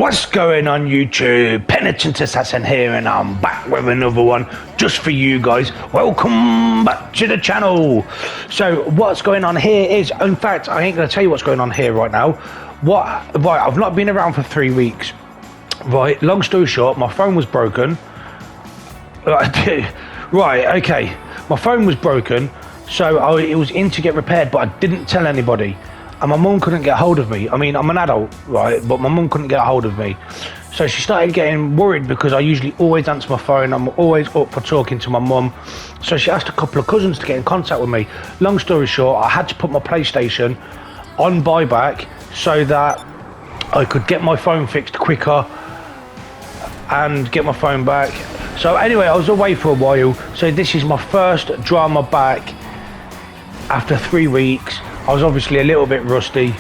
What's going on YouTube? Penitent Assassin here, and I'm back with another one just for you guys. Welcome back to the channel. So what's going on here is, in fact, I ain't gonna tell you what's going on here right now. Right, I've not been around for 3 weeks. Right, long story short, my phone was broken. Right, okay, my phone was broken, so it was in to get repaired, but I didn't tell anybody. And my mum couldn't get hold of me. I mean, I'm an adult, right? But my mum couldn't get hold of me. So she started getting worried because I usually always answer my phone. I'm always up for talking to my mum. So she asked a couple of cousins to get in contact with me. Long story short, I had to put my PlayStation on buyback so that I could get my phone fixed quicker and get my phone back. So anyway, I was away for a while. So this is my first drama back after 3 weeks. I was obviously a little bit rusty,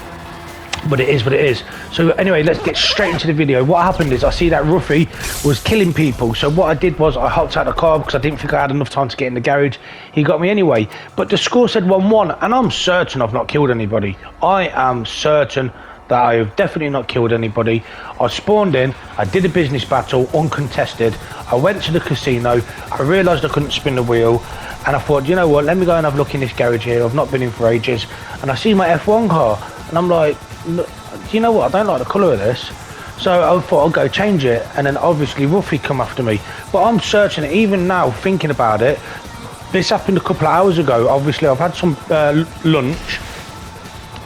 but it is what it is. So anyway, let's get straight into the video. What happened is I see that Ruffy was killing people. So what I did was I hopped out of the car because I didn't think I had enough time to get in the garage. He got me anyway. But the score said 1-1, and I'm certain I've not killed anybody. I am certain that I have definitely not killed anybody. I spawned in, I did a business battle, uncontested. I went to the casino, I realised I couldn't spin the wheel, and I thought, you know what, let me go and have a look in this garage here. I've not been in for ages. And I see my F1 car, and I'm like, look, you know what, I don't like the colour of this. So I thought I'll go change it, and then obviously Ruffy come after me. But I'm searching it, even now, thinking about it. This happened a couple of hours ago. Obviously, I've had some lunch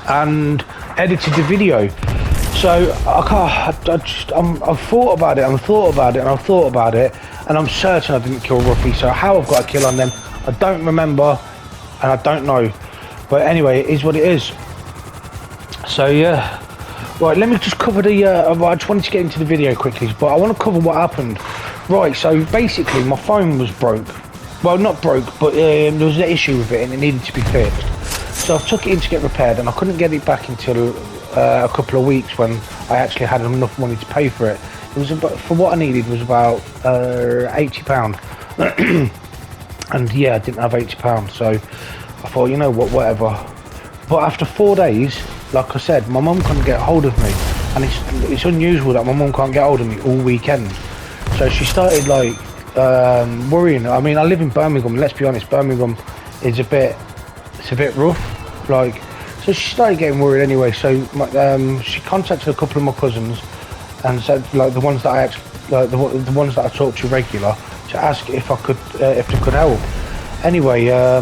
and edited the video. So I've thought about it, and I've thought about it, and I've thought about it, and I'm certain I didn't kill Ruffy. So how I've got a kill on them, I don't remember, and I don't know. But anyway, it is what it is. So yeah, right, let me just cover the I just wanted to get into the video quickly, but I want to cover what happened. Right, so basically my phone was broke. Well, not broke, but there was an issue with it and it needed to be fixed. So I took it in to get repaired, and I couldn't get it back until a couple of weeks when I actually had enough money to pay for it. It was about, for what I needed was about £80. And yeah, I didn't have £80, so I thought, you know what, whatever. But after 4 days, like I said, my mum couldn't get hold of me, and it's unusual that my mum can't get hold of me all weekend. So she started like worrying. I mean, I live in Birmingham. Let's be honest, Birmingham is a bit rough. Like, so she started getting worried anyway. So she contacted a couple of my cousins and said, like, the ones that I actually, like the ones that I talk to regular, to ask if I could, if they could help. Anyway, yeah,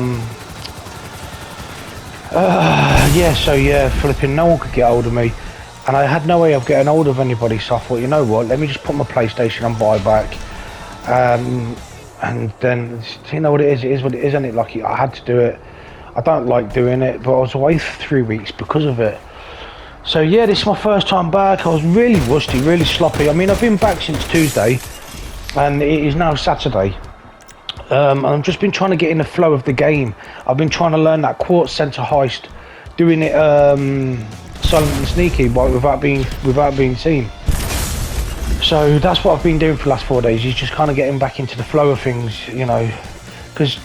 so yeah, flipping, no one could get hold of me, and I had no way of getting hold of anybody. So I thought, you know what, let me just put my PlayStation on buyback, and then, you know what it is what it is, isn't it? Like, I had to do it. I don't like doing it, but I was away for 3 weeks because of it. So yeah, this is my first time back. I was really rusty, really sloppy. I mean, I've been back since Tuesday, and it is now Saturday. I've just been trying to get in the flow of the game. I've been trying to learn that quartz center heist, doing it silent and sneaky, but without being seen. So that's what I've been doing for the last 4 days. Is just kind of getting back into the flow of things, you know, because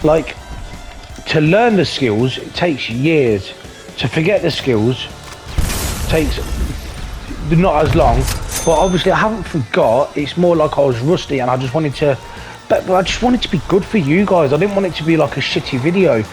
like, to learn the skills, it takes years. To forget the skills takes not as long. But obviously I haven't forgot. It's more like I was rusty, and I just wanted to, but I just wanted to be good for you guys. I didn't want it to be like a shitty video.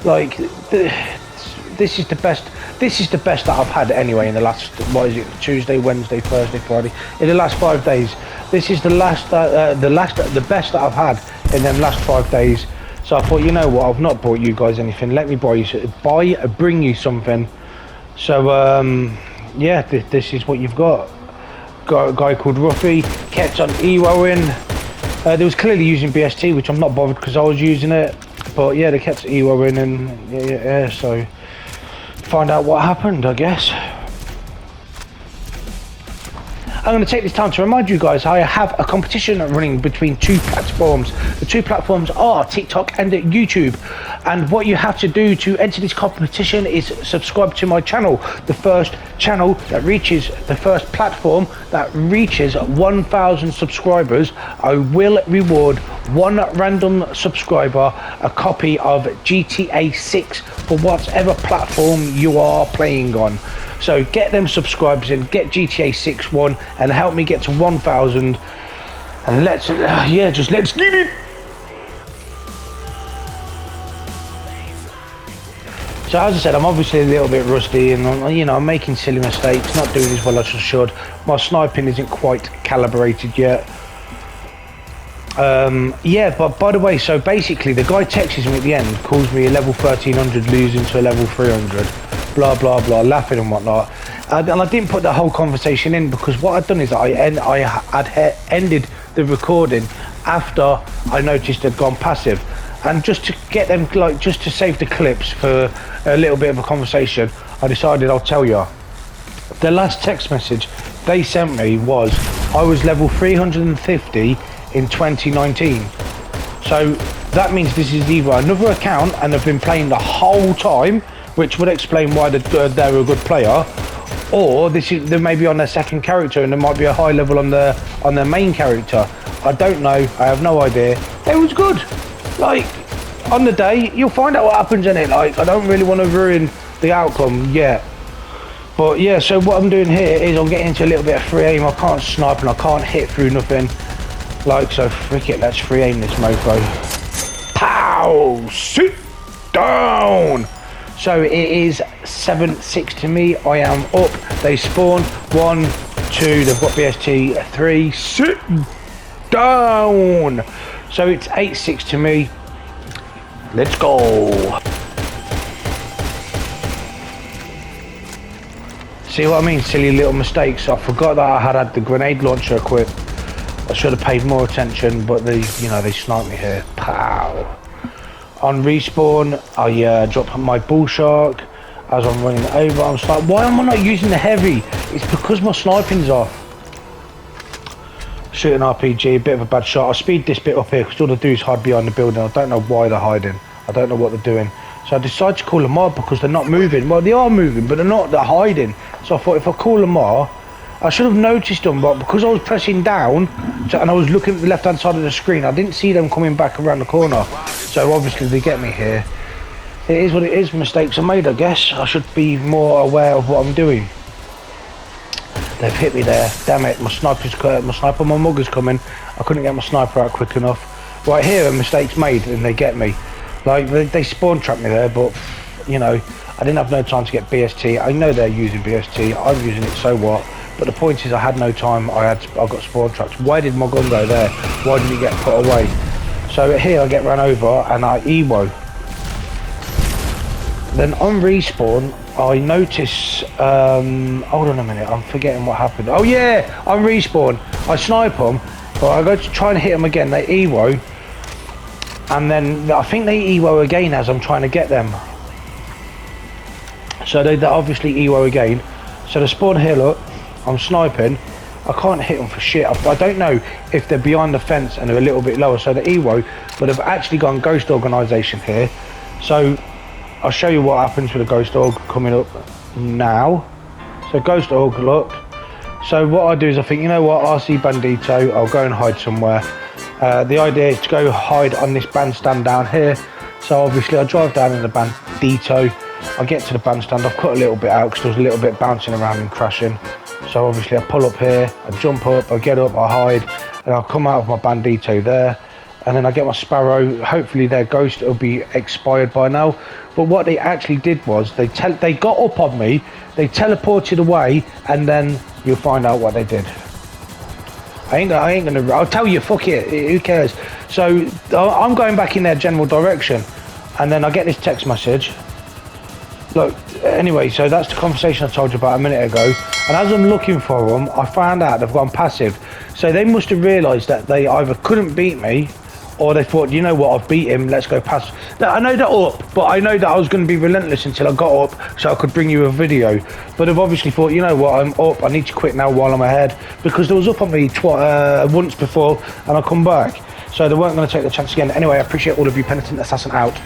Like, this is the best. This is the best that I've had anyway in the last, what is it, Tuesday, Wednesday, Thursday, Friday, in the last 5 days. This is the best that I've had in them last 5 days. So I thought, you know what, I've not brought you guys anything. Let me bring you something. So yeah, this is what you've got. Got a guy called Ruffy, kept on EWOing. They was clearly using BST, which I'm not bothered because I was using it. But yeah, they kept EWOing, and yeah, so find out what happened, I guess. I'm going to take this time to remind you guys I have a competition running between 2 platforms. The 2 platforms are TikTok and YouTube. And what you have to do to enter this competition is subscribe to my channel, the first channel that reaches, the first platform that reaches 1,000 subscribers. I will reward one random subscriber a copy of GTA 6 for whatever platform you are playing on. So get them subscribers in, get GTA 6 one, and help me get to 1,000. And let's let's get it. So as I said, I'm obviously a little bit rusty, and I'm making silly mistakes, not doing as well as I should. My sniping isn't quite calibrated yet. Yeah, but by the way, so basically the guy texts me at the end, calls me a level 1300 losing to a level 300, blah blah blah, laughing and whatnot. And I didn't put the whole conversation in because what I'd done is I had ended the recording after I noticed they'd gone passive. And just to get them, just to save the clips for a little bit of a conversation, I decided I'll tell you. The last text message they sent me was, I was level 350 in 2019. So that means this is either another account and they've been playing the whole time, which would explain why they're a good player, or they may be on their second character and there might be a high level on their main character. I don't know, I have no idea. It was good. Like, on the day, you'll find out what happens in it. Like, I don't really want to ruin the outcome yet. But yeah, so what I'm doing here is I'm getting into a little bit of free aim. I can't snipe and I can't hit through nothing. Like, so frick it, let's free aim this mofo. Pow! Sit down! So it is 7-6 to me. I am up. They spawn. 1, 2, they've got BST. 3, sit down! So it's 8-6 to me. Let's go. See what I mean? Silly little mistakes. I forgot that I had the grenade launcher equipped. I should have paid more attention, but they sniped me here. Pow. On respawn, I dropped my bull shark as I'm running over. I'm just like, why am I not using the heavy? It's because my sniping's off. Shooting RPG, a bit of a bad shot. I'll speed this bit up here because all they do is hide behind the building. I don't know why they're hiding. I don't know what they're doing. So I decided to call them mob because they're not moving. Well, they are moving, but they're hiding. So I thought if I call them mob, I should have noticed them, but because I was pressing down and I was looking at the left hand side of the screen, I didn't see them coming back around the corner. So obviously they get me here. It is what it is. Mistakes are made, I guess. I should be more aware of what I'm doing. They've hit me there. Damn it, my mugger's coming. I couldn't get my sniper out quick enough. Right here, a mistake's made and they get me. Like, they spawn trapped me there, but, I didn't have no time to get BST. I know they're using BST. I'm using it, so what? But the point is I had no time. I got spawn trapped. Why did my gun go there? Why did it get put away? So here I get run over and I EWO. Then on respawn, I notice, hold on a minute, I'm forgetting what happened. Oh yeah, on respawn, I snipe them, but I go to try and hit them again, they EWO, and then I think they EWO again as I'm trying to get them. So they obviously EWO again. So they spawn here, look, I'm sniping, I can't hit them for shit. I don't know if they're behind the fence and they're a little bit lower, so they EWO, but they've actually gone Ghost Organisation here. So I'll show you what happens with a Ghost Org coming up now. So Ghost Org, look. So what I do is I think, you know what, RC Bandito, I'll go and hide somewhere. The idea is to go hide on this bandstand down here. So obviously I drive down in the Bandito. I get to the bandstand, I've cut a little bit out because there was a little bit bouncing around and crashing. So obviously I pull up here, I jump up, I get up, I hide, and I'll come out of my Bandito there. And then I get my Sparrow. Hopefully their Ghost will be expired by now. But what they actually did was they got up on me, they teleported away, and then you'll find out what they did. I ain't gonna. I'll tell you. Fuck it. Who cares? So I'm going back in their general direction, and then I get this text message. Look. Anyway, so that's the conversation I told you about a minute ago. And as I'm looking for them, I found out they've gone passive. So they must have realised that they either couldn't beat me, or they thought, you know what, I've beat him, let's go past. Now, I know they're up, but I know that I was going to be relentless until I got up so I could bring you a video. But they've obviously thought, you know what, I'm up, I need to quit now while I'm ahead, because they was up on me once before and I come back. So they weren't going to take the chance again. Anyway, I appreciate all of you. Penitent Assassin out.